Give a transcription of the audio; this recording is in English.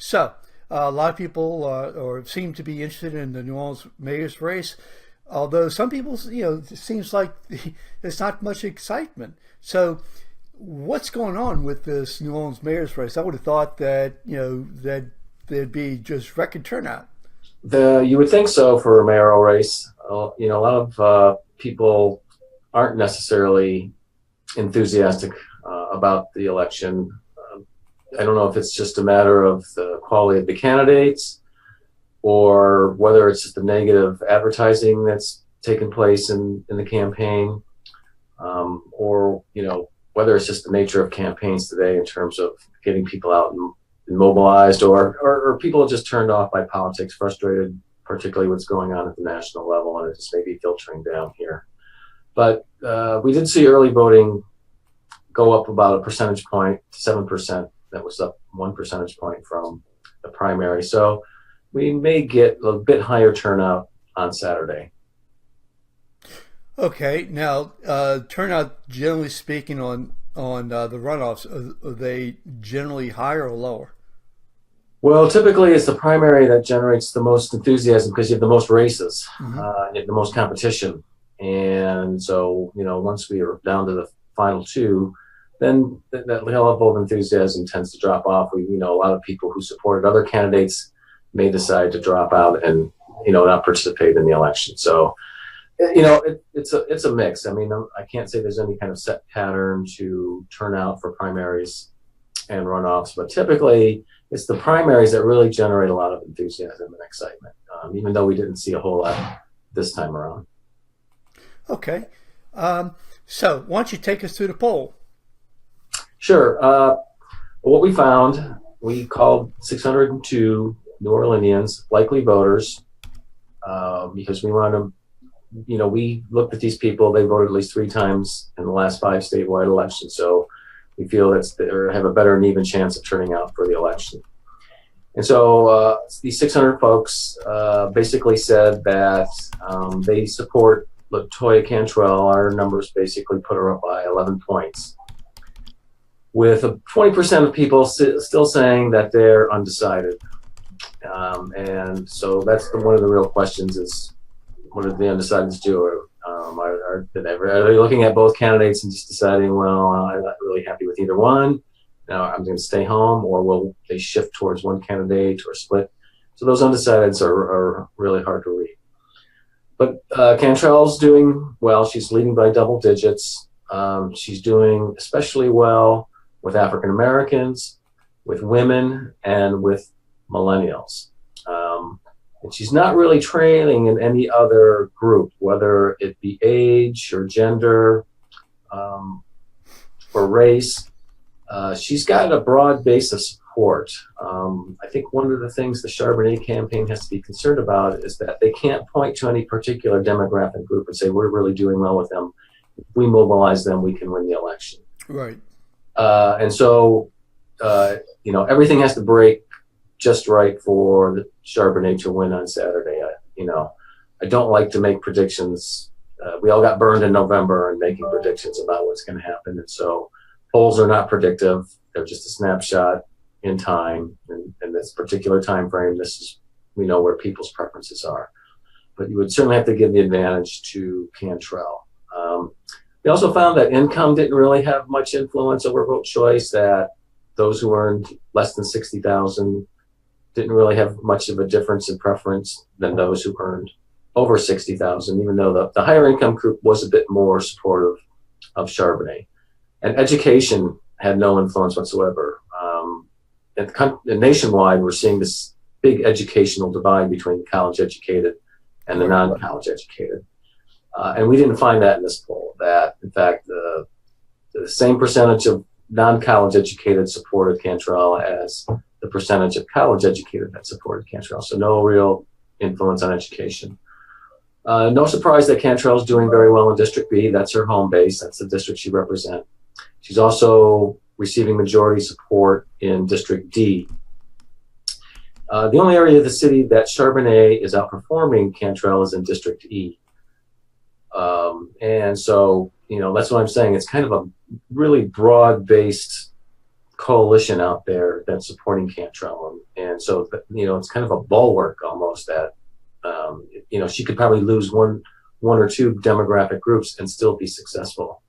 So, a lot of people or seem to be interested in the New Orleans mayor's race, although some people, it seems like there's not much excitement. So, what's going on with this New Orleans mayor's race? I would have thought that that there'd be just record turnout. You would think so for a mayoral race. A lot of people aren't necessarily enthusiastic about the election. I don't know if it's just a matter of the quality of the candidates or whether it's just the negative advertising that's taken place in the campaign, or whether it's just the nature of campaigns today in terms of getting people out and mobilized, or people are just turned off by politics, frustrated, particularly what's going on at the national level, and it just may be filtering down here. But we did see early voting go up about a percentage point, 7%. That was up 1 percentage point from the primary. So we may get a bit higher turnout on Saturday. Okay, now turnout, generally speaking, on the runoffs, are they generally higher or lower? Well, typically it's the primary that generates the most enthusiasm because you have the most races, Hmm. you have the most competition. And so, once we are down to the final two, then that level of enthusiasm tends to drop off. A lot of people who supported other candidates may decide to drop out and, not participate in the election. So, it's a mix. I mean, I can't say there's any kind of set pattern to turn out for primaries and runoffs, but typically it's the primaries that really generate a lot of enthusiasm and excitement, even though we didn't see a whole lot this time around. Okay, so why don't you take us through the poll? Sure. What we found, we called 602 New Orleanians likely voters, because we want to, we looked at these people. They voted at least 3 times in the last 5 statewide elections. So we feel that they have a better and even chance of turning out for the election. And so these 600 folks basically said that they support LaToya Cantrell. Our numbers basically put her up by 11 points, with 20% of people still saying that they're undecided. And so that's one of the real questions is, what do the undecideds do? Are they looking at both candidates and just deciding, well, I'm not really happy with either one, now I'm going to stay home, or will they shift towards one candidate or split? So those undecideds are really hard to read. But Cantrell's doing well. She's leading by double digits. She's doing especially well with African Americans, with women, and with millennials. And she's not really trailing in any other group, whether it be age or gender, or race. She's got a broad base of support. I think one of the things the Charbonnet campaign has to be concerned about is that they can't point to any particular demographic group and say, we're really doing well with them. If we mobilize them, we can win the election. Right. And so, everything has to break just right for the Charbonnet to win on Saturday. I don't like to make predictions. We all got burned in November and making predictions about what's going to happen. And so polls are not predictive. They're just a snapshot in time. And in this particular time frame, we know where people's preferences are. But you would certainly have to give the advantage to Cantrell. We also found that income didn't really have much influence over vote choice, that those who earned less than $60,000 didn't really have much of a difference in preference than those who earned over $60,000, even though the higher income group was a bit more supportive of Charbonnet. And education had no influence whatsoever. And nationwide, we're seeing this big educational divide between the college educated and the non-college educated. And we didn't find that in this poll, that in fact the same percentage of non-college educated supported Cantrell as the percentage of college educated that supported Cantrell. So no real influence on education. No surprise that Cantrell's doing very well in District B. That's her home base. That's the district she represents. She's also receiving majority support in District D. The only area of the city that Charbonnet is outperforming Cantrell is in District E. And so, that's what I'm saying. It's kind of a really broad-based coalition out there that's supporting Cantrell, and so it's kind of a bulwark almost that she could probably lose one or two demographic groups and still be successful.